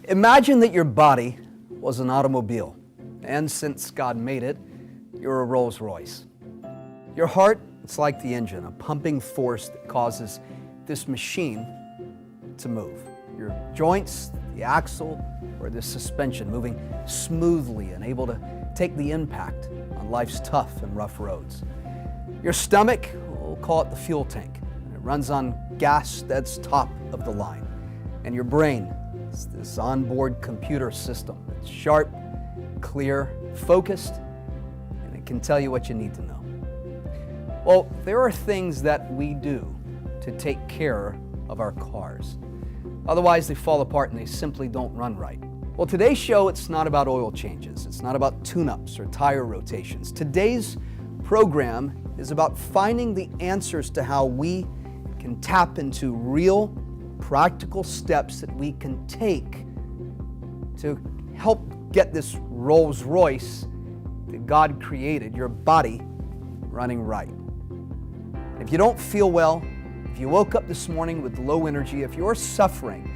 Imagine that your body was an automobile, and since God made it, you're a Rolls Royce. Your heart, it's like the engine, a pumping force that causes this machine to move. Your joints, the axle, or the suspension moving smoothly and able to take the impact on life's tough and rough roads. Your stomach, we'll call it the fuel tank. It runs on gas that's top of the line. And your brain, it's this onboard computer system. It's sharp, clear, focused, and it can tell you what you need to know. Well, there are things that we do to take care of our cars. Otherwise, they fall apart and they simply don't run right. Well, today's show, it's not about oil changes. It's not about tune-ups or tire rotations. Today's program is about finding the answers to how we can tap into real, practical steps that we can take to help get this Rolls Royce that God created, your body, running right. If you don't feel well, if you woke up this morning with low energy, if you're suffering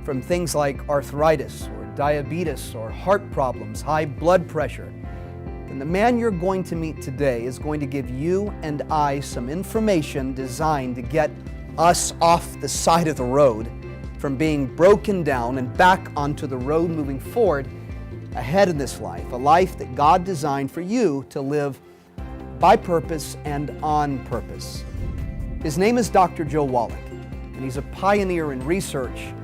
from things like arthritis or diabetes or heart problems, high blood pressure, then the man you're going to meet today is going to give you and I some information designed to get us off the side of the road from being broken down and back onto the road moving forward ahead in this life, a life that God designed for you to live by purpose and on purpose. His name is Dr. Joe Wallach, and he's a pioneer in research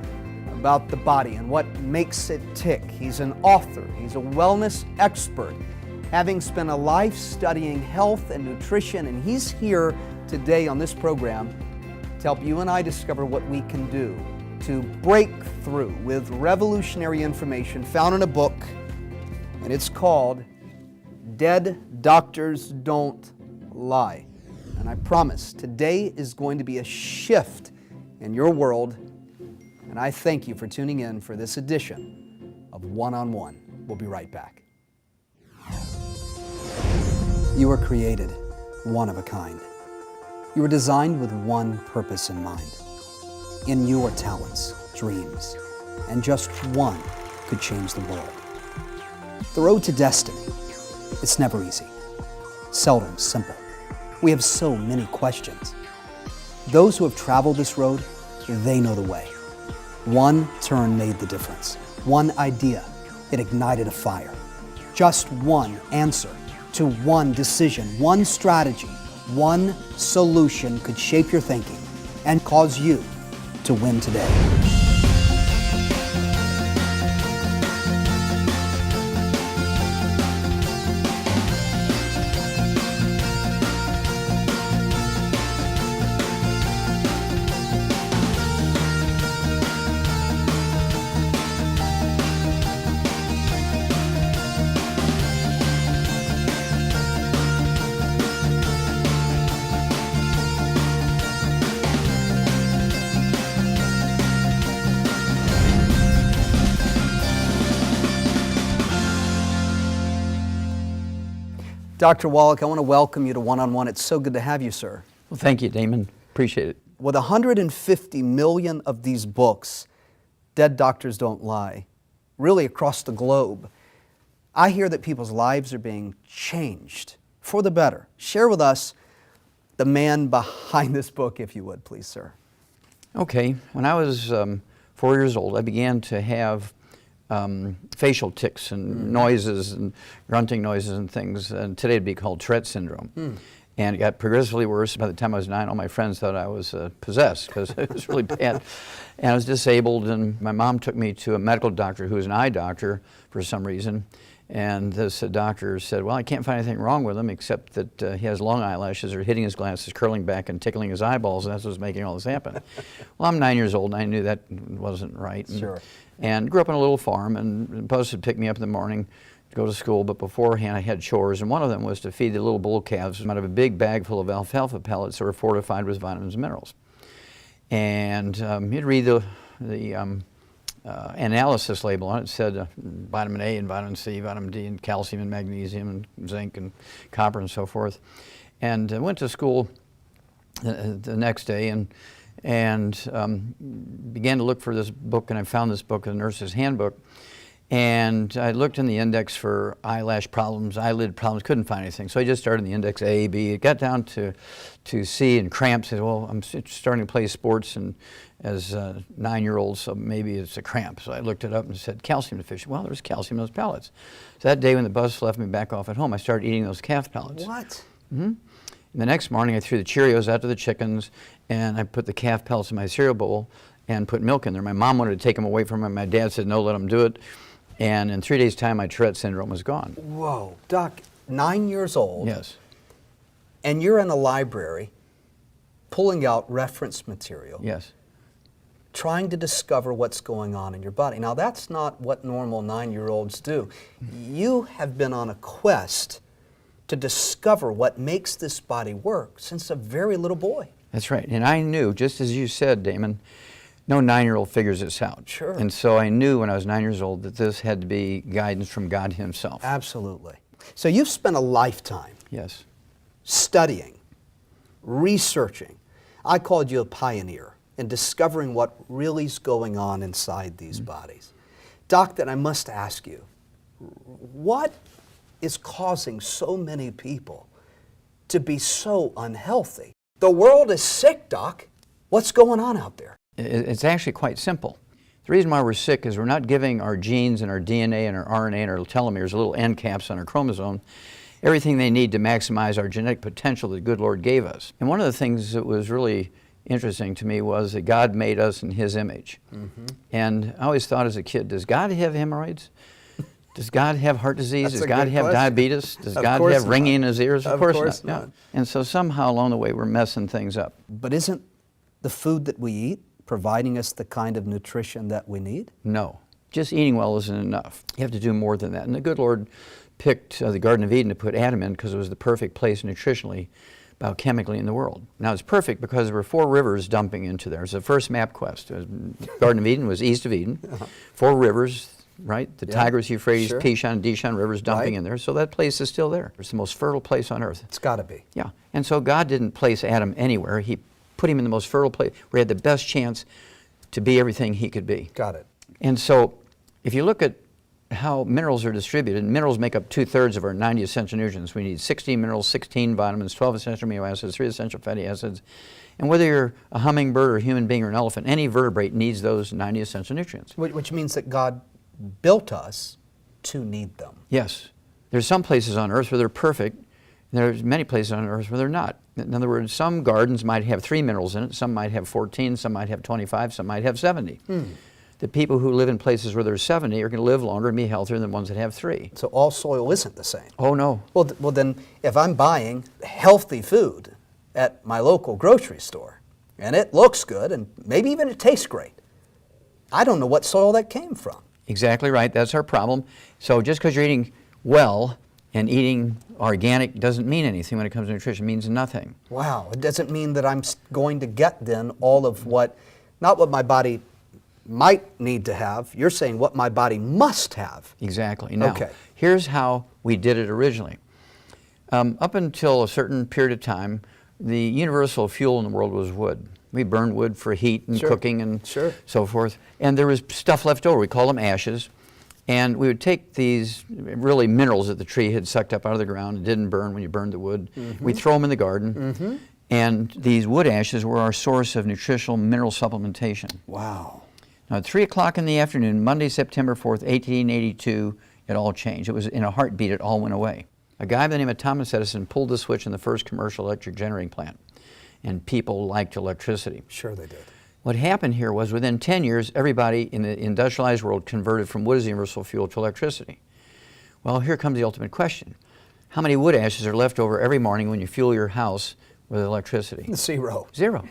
about the body and what makes it tick. He's an author, he's a wellness expert, having spent a life studying health and nutrition, and he's here today on this program to help you and I discover what we can do to break through with revolutionary information found in a book, and it's called Dead Doctors Don't Lie. And I promise today is going to be a shift in your world, and I thank you for tuning in for this edition of One-on-One. We'll be right back. You were created one of a kind. You were designed with one purpose in mind. In you are talents, dreams, and just one could change the world. The road to destiny, it's never easy, seldom simple. We have so many questions. Those who have traveled this road, they know the way. One turn made the difference. One idea, it ignited a fire. Just one answer to one decision, one strategy, one solution could shape your thinking and cause you to win today. Dr. Wallach, I want to welcome you to One-on-One. It's so good to have you, sir. Well, thank you, Damon. Appreciate it. With 150 million of these books, Dead Doctors Don't Lie, really across the globe, I hear that people's lives are being changed for the better. Share with us the man behind this book, if you would, please, sir. Okay. When I was 4 years old, I began to have facial tics and noises and grunting noises and things, and today it'd be called Tourette syndrome. And it got progressively worse. By the time I was 9, all my friends thought I was possessed because it was really bad. And I was disabled, and my mom took me to a medical doctor who was an eye doctor for some reason. And this doctor said, well, I can't find anything wrong with him except that he has long eyelashes, are hitting his glasses, curling back and tickling his eyeballs, and that's what's making all this happen. Well, I'm 9 years old, and I knew that wasn't right. Sure. And grew up on a little farm, and Buzz would pick me up in the morning to go to school, but beforehand I had chores, and one of them was to feed the little bull calves out of a big bag full of alfalfa pellets that were fortified with vitamins and minerals. And he'd read the analysis label on it. It said vitamin A and vitamin C, vitamin D, and calcium and magnesium and zinc and copper and so forth. And I went to school the next day, and and began to look for this book, and I found this book, The Nurse's Handbook. And I looked in the index for eyelash problems, eyelid problems, couldn't find anything. So I just started in the index A, B. It got down to C and cramps. I said, well, I'm starting to play sports and as a 9-year-old, so maybe it's a cramp. So I looked it up and said calcium deficiency. Well, there's calcium in those pellets. So that day when the bus left me back off at home, I started eating those calf pellets. What? Mm-hmm. And the next morning I threw the Cheerios out to the chickens and I put the calf pellets in my cereal bowl and put milk in there. My mom wanted to take them away from me. My dad said, no, let them do it. And in 3 days' time, my Tourette syndrome was gone. Whoa, Doc, 9 years old. Yes. And you're in a library pulling out reference material. Yes. Trying to discover what's going on in your body. Now, that's not what normal 9-year-olds do. You have been on a quest to discover what makes this body work since a very little boy. That's right. And I knew, just as you said, Damon, no 9-year-old figures this out. Sure. And so I knew when I was 9 years old that this had to be guidance from God Himself. Absolutely. So you've spent a lifetime Yes. studying, researching. I called you a pioneer in discovering what really is going on inside these bodies. Doc, then I must ask you, what is causing so many people to be so unhealthy? The world is sick, Doc. What's going on out there? It's actually quite simple. The reason why we're sick is we're not giving our genes and our DNA and our RNA and our telomeres, little end caps on our chromosome, everything they need to maximize our genetic potential that the good Lord gave us. And one of the things that was really interesting to me was that God made us in His image. Mm-hmm. And I always thought as a kid, does God have hemorrhoids? Does God have heart disease? Does God have diabetes? Does God have ringing in His ears? Of course not. Yeah. And so somehow along the way we're messing things up. But isn't the food that we eat providing us the kind of nutrition that we need? No. Just eating well isn't enough. You have to do more than that. And the good Lord picked the Garden of Eden to put Adam in because it was the perfect place nutritionally, biochemically in the world. Now it's perfect because there were 4 rivers dumping into there. It's the first map quest. Garden of Eden was east of Eden. 4 rivers, right? The Tigris, Euphrates, sure. Pishon, Dishon rivers dumping in there. So that place is still there. It's the most fertile place on earth. It's got to be. Yeah. And so God didn't place Adam anywhere. He put him in the most fertile place where he had the best chance to be everything he could be. Got it. And so if you look at how minerals are distributed, minerals make up 2/3 of our 90 essential nutrients. We need 16 minerals, 16 vitamins, 12 essential amino acids, 3 essential fatty acids. And whether you're a hummingbird or a human being or an elephant, any vertebrate needs those 90 essential nutrients. Which means that God built us to need them. Yes. There's some places on earth where they're perfect, and there's many places on earth where they're not. In other words, some gardens might have 3 minerals in it, some might have 14, some might have 25, some might have 70. The people who live in places where there's 70 are going to live longer and be healthier than the ones that have 3. So all soil isn't the same. Oh, no. Well, then, if I'm buying healthy food at my local grocery store, and it looks good, and maybe even it tastes great, I don't know what soil that came from. Exactly right. That's our problem. So just because you're eating well and eating organic doesn't mean anything when it comes to nutrition. It means nothing. Wow. It doesn't mean that I'm going to get then all of what, not what my body might need to have. You're saying what my body must have. Exactly. Now, okay. Here's how we did it originally. Up until a certain period of time, the universal fuel in the world was wood. We burned wood for heat and cooking and so forth. And there was stuff left over. We call them ashes. And we would take these really minerals that the tree had sucked up out of the ground and didn't burn when you burned the wood. We'd throw them in the garden. And these wood ashes were our source of nutritional mineral supplementation. Wow. Now at 3 o'clock in the afternoon, Monday, September 4th, 1882, it all changed. It was in a heartbeat, it all went away. A guy by the name of Thomas Edison pulled the switch in the first commercial electric generating plant. And people liked electricity. Sure they did. What happened here was within 10 years, everybody in the industrialized world converted from wood as the universal fuel to electricity. Well, here comes the ultimate question. How many wood ashes are left over every morning when you fuel your house with electricity? 0. 0.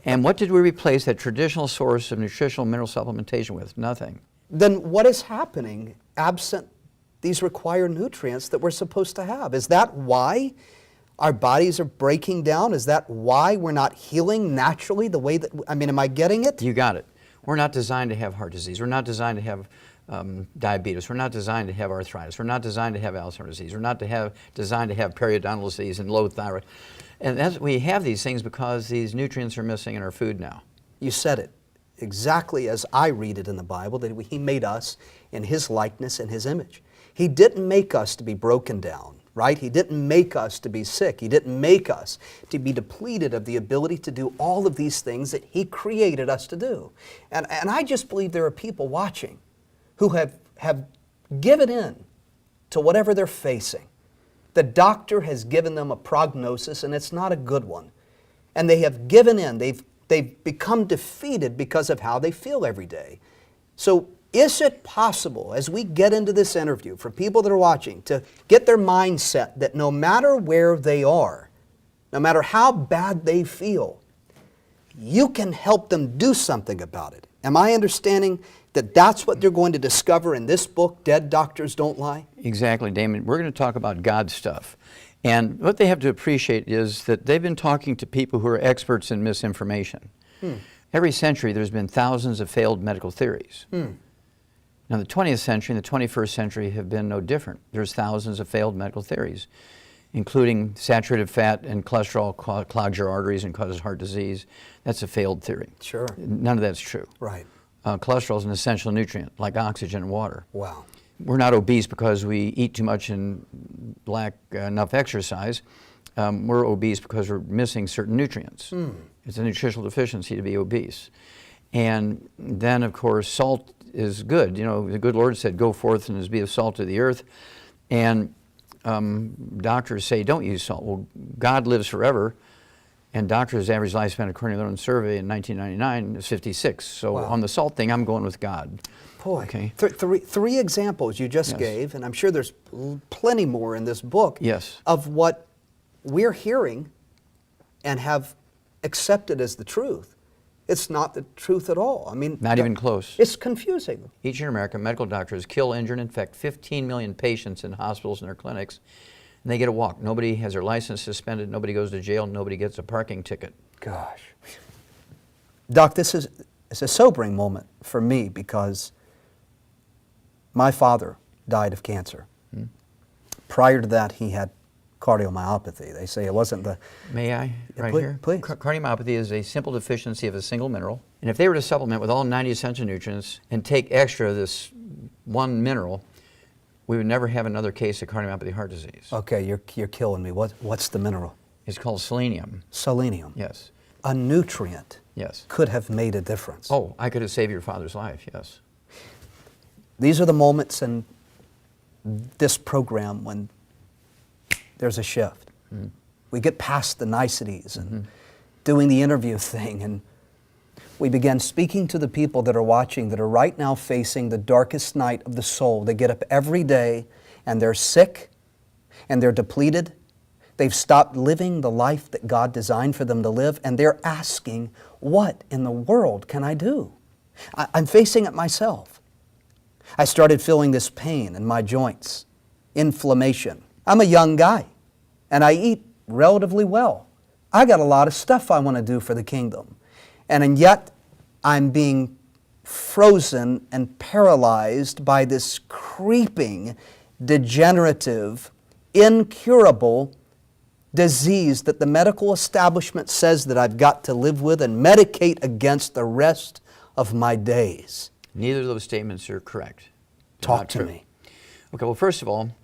And what did we replace that traditional source of nutritional mineral supplementation with? Nothing. Then what is happening absent these required nutrients that we're supposed to have? Is that why our bodies are breaking down? Is that why we're not healing naturally the way that, I mean, am I getting it? You got it. We're not designed to have heart disease. We're not designed to have diabetes. We're not designed to have arthritis. We're not designed to have Alzheimer's disease. We're not designed to have periodontal disease and low thyroid. And we have these things because these nutrients are missing in our food now. You said it exactly as I read it in the Bible, that He made us in His likeness and His image. He didn't make us to be broken down, right? He didn't make us to be sick. He didn't make us to be depleted of the ability to do all of these things that He created us to do. And I just believe there are people watching who have given in to whatever they're facing. The doctor has given them a prognosis, and it's not a good one. And they have given in. They've become defeated because of how they feel every day. So is it possible, as we get into this interview, for people that are watching, to get their mindset that no matter where they are, no matter how bad they feel, you can help them do something about it? Am I understanding that that's what they're going to discover in this book, Dead Doctors Don't Lie? Exactly, Damon. We're going to talk about God stuff. And what they have to appreciate is that they've been talking to people who are experts in misinformation. Every century there's been thousands of failed medical theories. Now the 20th century and the 21st century have been no different. There's thousands of failed medical theories, including saturated fat and cholesterol clogs your arteries and causes heart disease. That's a failed theory. Sure. None of that's true. Right. Cholesterol is an essential nutrient, like oxygen and water. Wow. We're not obese because we eat too much and lack enough exercise. We're obese because we're missing certain nutrients. It's a nutritional deficiency to be obese. And then, of course, salt is good. You know, the good Lord said, go forth and be the salt of the earth. And doctors say, don't use salt. Well, God lives forever. And doctors' average lifespan, according to their own survey in 1999, is 56. So wow. On the salt thing, I'm going with God. Boy, okay. Three examples you just gave, and I'm sure there's plenty more in this book, of what we're hearing and have accepted as the truth. It's not the truth at all. I mean, not even close. It's confusing. Each year in America, medical doctors kill, injure, and infect 15 million patients in hospitals and their clinics, and they get a walk. Nobody has their license suspended, nobody goes to jail, nobody gets a parking ticket. Gosh. Doc, this is a sobering moment for me because my father died of cancer. Prior to that, he had cardiomyopathy. They say it wasn't the... May I? Right please, here? Please. Cardiomyopathy is a simple deficiency of a single mineral. And if they were to supplement with all 90 essential nutrients and take extra of this one mineral, we would never have another case of cardiomyopathy heart disease. Okay, you're killing me. What's the mineral? It's called selenium. Selenium. Yes. A nutrient. Yes. Could have made a difference. Oh, I could have saved your father's life, yes. These are the moments in this program when there's a shift. We get past the niceties and doing the interview thing, and we begin speaking to the people that are watching that are right now facing the darkest night of the soul. They get up every day and they're sick and they're depleted. They've stopped living the life that God designed for them to live, and they're asking, what in the world can I do? I'm facing it myself. I started feeling this pain in my joints, inflammation. I'm a young guy, and I eat relatively well. I got a lot of stuff I want to do for the kingdom. And yet, I'm being frozen and paralyzed by this creeping, degenerative, incurable disease that the medical establishment says that I've got to live with and medicate against the rest of my days. Neither of those statements are correct. Talk to me. Okay, well, first of all,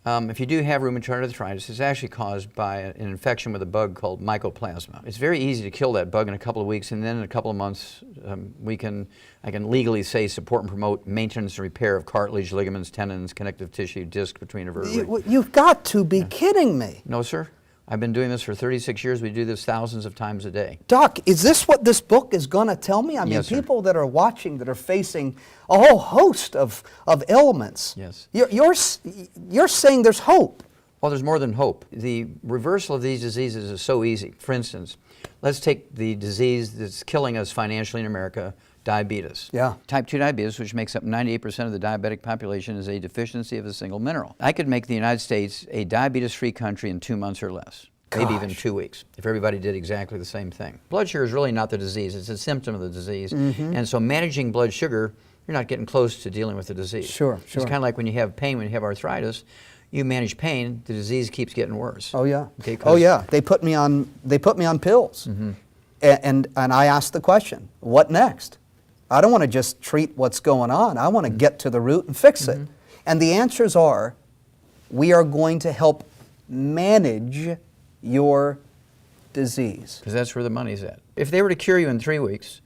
if you do have rheumatoid arthritis, it's actually caused by an infection with a bug called mycoplasma. It's very easy to kill that bug in a couple of weeks, and then in a couple of months, I can legally say support and promote maintenance and repair of cartilage, ligaments, tendons, connective tissue, disc between a vertebrae. You've got to be kidding me. No, sir. I've been doing this for 36 years. We do this thousands of times a day. Doc, is this what this book is going to tell me? I mean, yes, sir. People that are watching that are facing a whole host of ailments. Yes. You're saying there's hope. Well, there's more than hope. The reversal of these diseases is so easy. For instance, let's take the disease that's killing us financially in America, diabetes. Yeah. Type 2 diabetes, which makes up 98% of the diabetic population, is a deficiency of a single mineral. I could make the United States a diabetes-free country in 2 months or less. Maybe even 2 weeks, if everybody did exactly the same thing. Blood sugar is really not the disease, it's a symptom of the disease. And so managing blood sugar, you're not getting close to dealing with the disease. Sure. It's kind of like when you have pain, when you have arthritis, you manage pain, the disease keeps getting worse. Oh yeah. Okay, Oh yeah. They put me on pills, and I asked the question, what next? I don't want to just treat what's going on. I want to get to the root and fix it. And the answers are, we are going to help manage your disease. Because that's where the money's at. If they were to cure you in 3 weeks,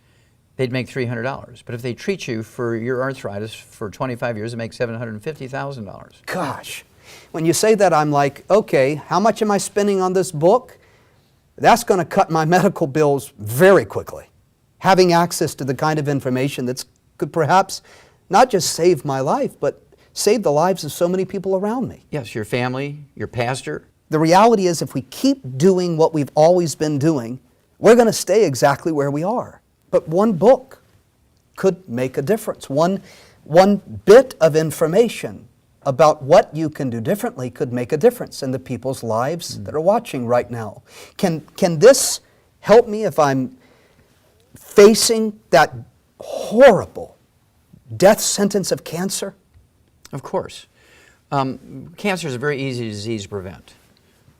they'd make $300. But if they treat you for your arthritis for 25 years, it makes $750,000. Gosh, when you say that, I'm like, okay, how much am I spending on this book? That's going to cut my medical bills very quickly. Having access to the kind of information that could perhaps not just save my life, but save the lives of so many people around me. Yes, your family, your pastor. The reality is, if we keep doing what we've always been doing, we're going to stay exactly where we are. But one book could make a difference. One bit of information about what you can do differently could make a difference in the people's lives that are watching right now. Can this help me if I'm facing that horrible death sentence of cancer? Of course. Cancer is a very easy disease to prevent.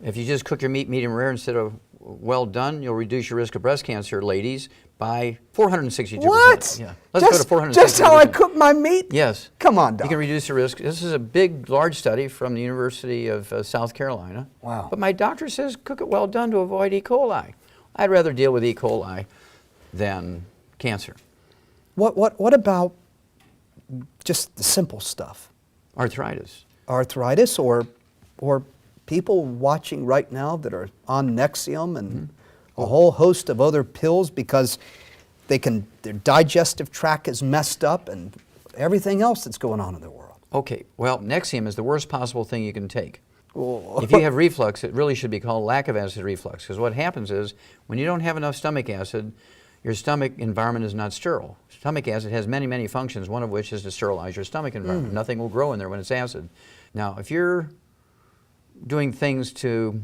If you just cook your meat medium rare instead of well done, you'll reduce your risk of breast cancer, ladies, by 462%. What? Yeah. Let's go to 462%. Just how I cook my meat? Yes. Come on, Doc. You can reduce the risk. This is a big, large study from the University of South Carolina. Wow. But my doctor says cook it well done to avoid E. coli. I'd rather deal with E. coli than cancer. What about just the simple stuff? Arthritis. Arthritis, or people watching right now that are on Nexium and a whole host of other pills because their digestive tract is messed up and everything else that's going on in the world. Okay, well, Nexium is the worst possible thing you can take. Oh. If you have reflux, it really should be called lack of acid reflux, because what happens is when you don't have enough stomach acid, your stomach environment is not sterile. Stomach acid has many, many functions, one of which is to sterilize your stomach environment. Nothing will grow in there when it's acid. Now, if you're doing things to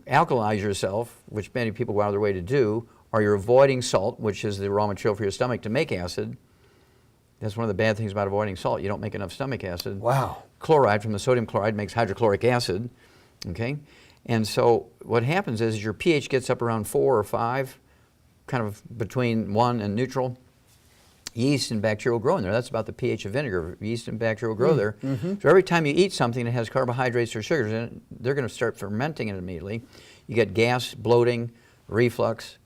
alkalize yourself, which many people go out of their way to do, or you're avoiding salt, which is the raw material for your stomach to make acid. That's one of the bad things about avoiding salt. You don't make enough stomach acid. Wow. Chloride from the sodium chloride makes hydrochloric acid, okay? And so what happens is your pH gets up around 4 or 5, kind of between 1 and neutral. Yeast and bacteria will grow in there. That's about the pH of vinegar. Yeast and bacteria will grow there. So every time you eat something that has carbohydrates or sugars in it, they're going to start fermenting it immediately. You get gas, bloating, reflux.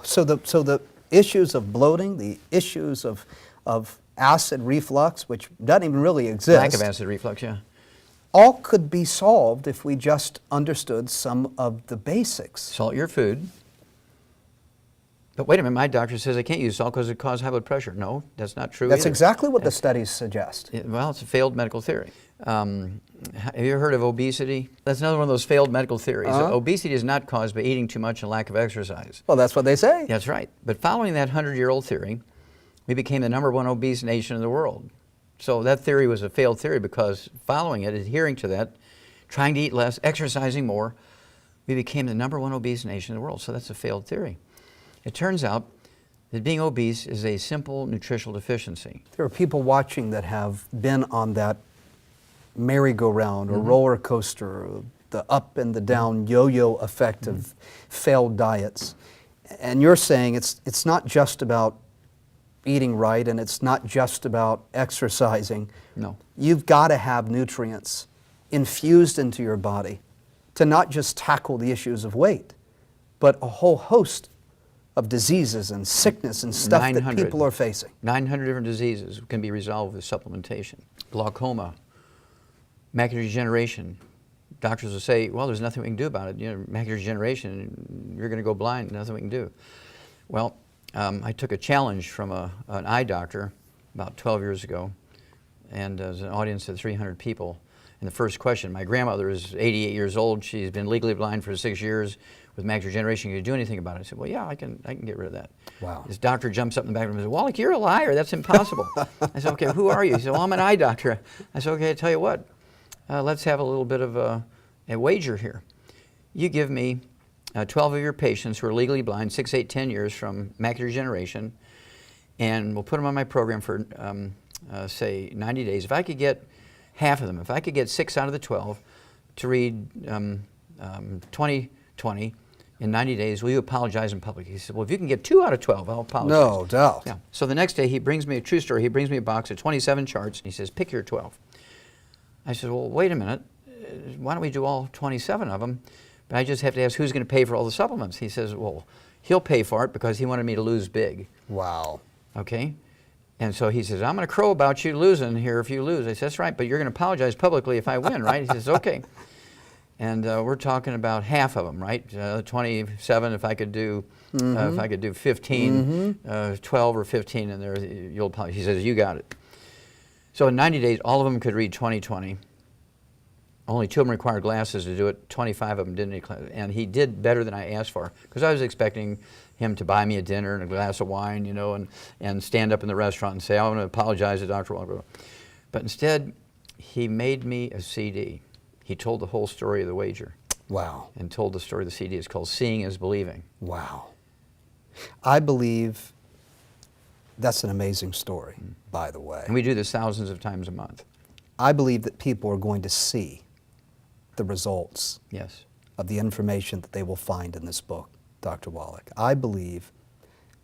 So the issues of bloating, the issues of acid reflux, which doesn't even really exist. Lack of acid reflux, yeah. All could be solved if we just understood some of the basics. Salt your food. But wait a minute, my doctor says I can't use salt because it causes high blood pressure. No, that's not true That's either. exactly what the studies suggest. Well, it's a failed medical theory. Have you heard of obesity? That's another one of those failed medical theories. Obesity is not caused by eating too much and lack of exercise. Well, that's what they say. That's right. But following that 100-year-old theory, we became the #1 obese nation in the world. So that theory was a failed theory because following it, adhering to that, trying to eat less, exercising more, we became the #1 obese nation in the world. So that's a failed theory. It turns out that being obese is a simple nutritional deficiency. There are people watching that have been on that merry-go-round or roller coaster, or the up and the down yo-yo effect of failed diets. And you're saying it's not just about eating right and it's not just about exercising. No. You've got to have nutrients infused into your body to not just tackle the issues of weight, but a whole host of diseases and sickness and stuff that people are facing. 900 different diseases can be resolved with supplementation. Glaucoma, macular degeneration. Doctors will say, well, there's nothing we can do about it. You know, macular degeneration, you're going to go blind, nothing we can do. Well, I took a challenge from an eye doctor about 12 years ago, and as an audience of 300 people. And the first question, my grandmother is 88 years old. She's been legally blind for 6 years with macular degeneration. Can you do anything about it? I said, well, yeah, I can get rid of that. Wow. This doctor jumps up in the back of him and says, Wallach, you're a liar. That's impossible. I said, okay, who are you? He said, well, I'm an eye doctor. I said, okay, I tell you what, let's have a little bit of a wager here. You give me 12 of your patients who are legally blind, 6, 8, 10 years from macular degeneration, and we'll put them on my program for, say, 90 days. If I could get half of them, if I could get 6 out of the 12 to read 2020 in 90 days, will you apologize in public? He said, well, if you can get 2 out of 12, I'll apologize. No doubt. Yeah. So the next day, he brings me a true story. He brings me a box of 27 charts, and he says, pick your 12. I said, well, wait a minute. Why don't we do all 27 of them? But I just have to ask who's going to pay for all the supplements. He says, well, he'll pay for it because he wanted me to lose big. Wow. Okay? And so he says, I'm going to crow about you losing here if you lose. I said, that's right, but you're going to apologize publicly if I win, right? He says, okay. And we're talking about half of them, right? 27 if I could do, if I could do 15, 12 or 15 in there, you'll apologize. He says, you got it. So in 90 days, all of them could read 2020. Only 2 of them required glasses to do it. 25 of them didn't need glasses. And he did better than I asked for, because I was expecting him to buy me a dinner and a glass of wine, you know, and stand up in the restaurant and say, I want to apologize to Dr. Wallach. But instead, he made me a CD. He told the whole story of the wager. Wow. And told the story of the CD. It's called Seeing is Believing. Wow. I believe that's an amazing story, by the way. And we do this thousands of times a month. I believe that people are going to see the results Yes. of the information that they will find in this book, Dr. Wallach. I believe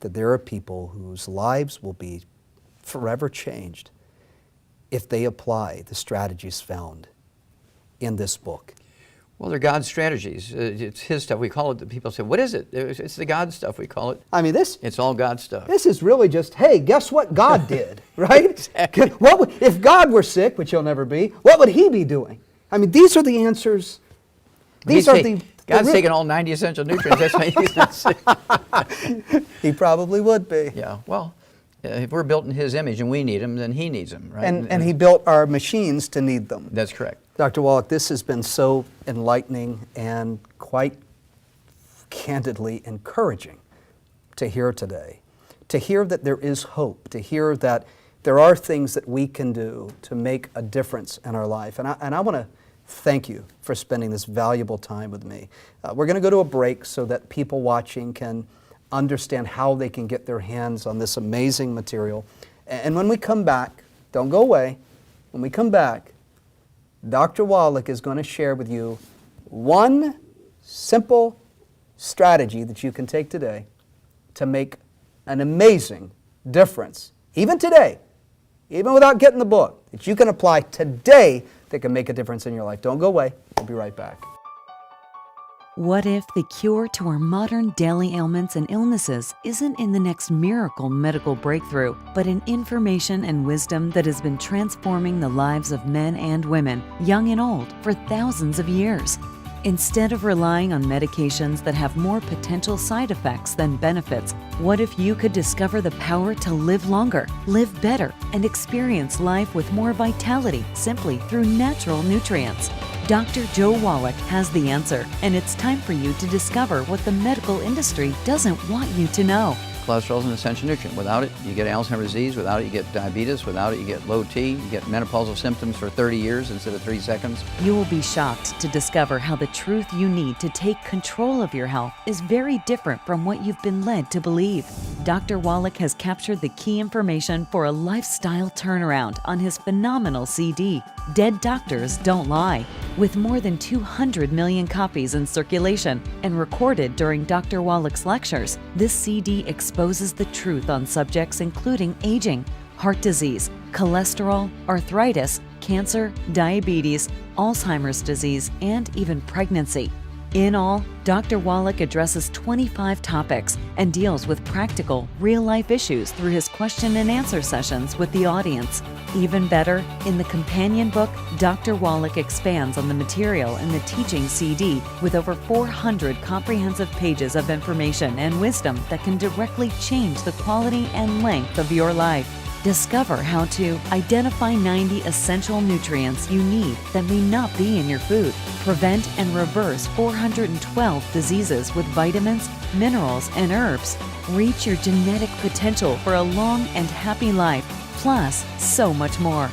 that there are people whose lives will be forever changed if they apply the strategies found in this book. Well, they're God's strategies. It's His stuff. We call it, people say, what is it? It's the God stuff, we call it. I mean, It's all God stuff. this is really just, hey, guess what God did, right? Exactly. If God were sick, which He'll never be, what would He be doing? I mean, these are the answers. These are the God's real- taking all 90 essential nutrients. That's why He's not sick. He probably would be. Yeah, well, if we're built in His image and we need Him, then He needs them, right? And He built our machines to need them. That's correct. Dr. Wallach, this has been so enlightening and quite candidly encouraging to hear today. To hear that there is hope, to hear that there are things that we can do to make a difference in our life. And I want to thank you for spending this valuable time with me. We're going to go to a break so that people watching can understand how they can get their hands on this amazing material. And when we come back, don't go away, when we come back, Dr. Wallach is going to share with you one simple strategy that you can take today to make an amazing difference, even today, even without getting the book, that you can apply today that can make a difference in your life. Don't go away. We'll be right back. What if the cure to our modern daily ailments and illnesses isn't in the next miracle medical breakthrough, but in information and wisdom that has been transforming the lives of men and women, young and old, for thousands of years? Instead of relying on medications that have more potential side effects than benefits, what if you could discover the power to live longer, live better, and experience life with more vitality simply through natural nutrients? Dr. Joe Wallach has the answer, and it's time for you to discover what the medical industry doesn't want you to know. Cholesterol is an essential nutrient. Without it, you get Alzheimer's disease. Without it, you get diabetes. Without it, you get low T. You get menopausal symptoms for 30 years instead of 3 seconds. You will be shocked to discover how the truth you need to take control of your health is very different from what you've been led to believe. Dr. Wallach has captured the key information for a lifestyle turnaround on his phenomenal CD, Dead Doctors Don't Lie. With more than 200 million copies in circulation and recorded during Dr. Wallach's lectures, this CD exposes the truth on subjects including aging, heart disease, cholesterol, arthritis, cancer, diabetes, Alzheimer's disease, and even pregnancy. In all, Dr. Wallach addresses 25 topics and deals with practical, real-life issues through his question and answer sessions with the audience. Even better, in the companion book, Dr. Wallach expands on the material in the teaching CD with over 400 comprehensive pages of information and wisdom that can directly change the quality and length of your life. Discover how to identify 90 essential nutrients you need that may not be in your food, prevent and reverse 412 diseases with vitamins, minerals, and herbs, reach your genetic potential for a long and happy life, plus so much more.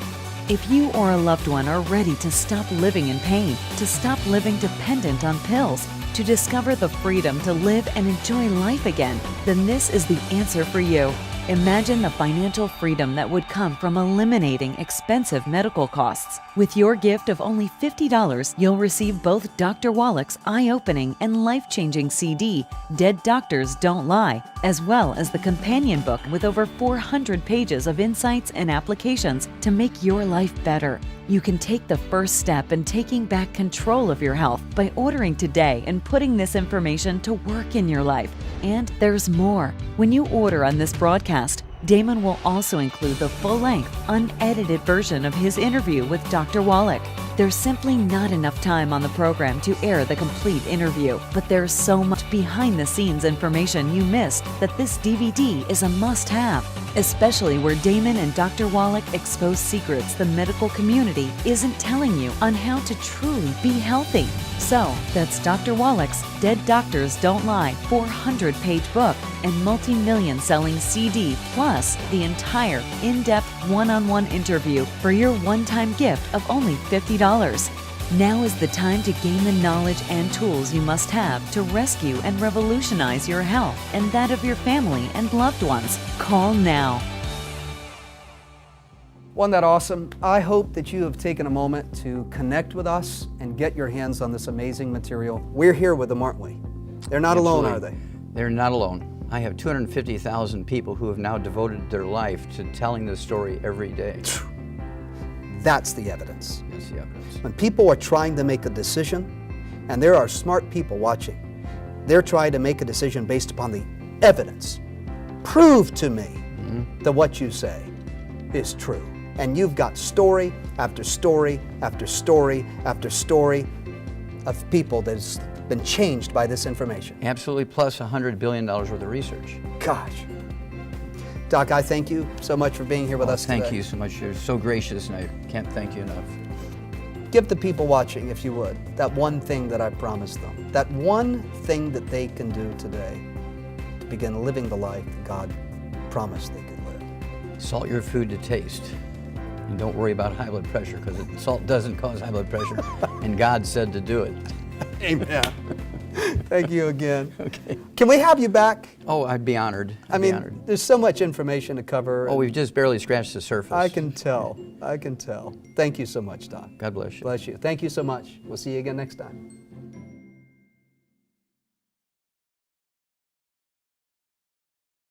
If you or a loved one are ready to stop living in pain, to stop living dependent on pills, to discover the freedom to live and enjoy life again, then this is the answer for you. Imagine the financial freedom that would come from eliminating expensive medical costs. With your gift of only $50, you'll receive both Dr. Wallach's eye-opening and life-changing CD, Dead Doctors Don't Lie, as well as the companion book with over 400 pages of insights and applications to make your life better. You can take the first step in taking back control of your health by ordering today and putting this information to work in your life. And there's more. When you order on this broadcast, Damon will also include the full-length, unedited version of his interview with Dr. Wallach. There's simply not enough time on the program to air the complete interview, but there's so much behind-the-scenes information you missed that this DVD is a must-have, especially where Damon and Dr. Wallach expose secrets the medical community isn't telling you on how to truly be healthy. So, that's Dr. Wallach's Dead Doctors Don't Lie 400-page book and multi-million selling CD, plus the entire in-depth one-on-one interview for your one-time gift of only $50. Now is the time to gain the knowledge and tools you must have to rescue and revolutionize your health and that of your family and loved ones. Call now. Wasn't that awesome? I hope that you have taken a moment to connect with us and get your hands on this amazing material. We're here with them, aren't we? They're not alone, are they? They're not alone. I have 250,000 people who have now devoted their life to telling this story every day. That's the evidence. That's the evidence. When people are trying to make a decision, and there are smart people watching, they're trying to make a decision based upon the evidence. Prove to me that what you say is true. And you've got story after story after story after story of people that's been changed by this information. Absolutely, plus $100 billion worth of research. Gosh. Doc, I thank you so much for being here with us today. Thank you so much. You're so gracious, and I can't thank you enough. Give the people watching, if you would, that one thing that I promised them. That one thing that they can do today to begin living the life that God promised they could live. Salt your food to taste. And don't worry about high blood pressure, because salt doesn't cause high blood pressure, and God said to do it. Amen. Thank you again. Okay. Can we have you back? Oh, I'd be honored. I mean, there's so much information to cover. Oh, we've just barely scratched the surface. I can tell. I can tell. Thank you so much, Doc. God bless you. Bless you. Thank you so much. We'll see you again next time.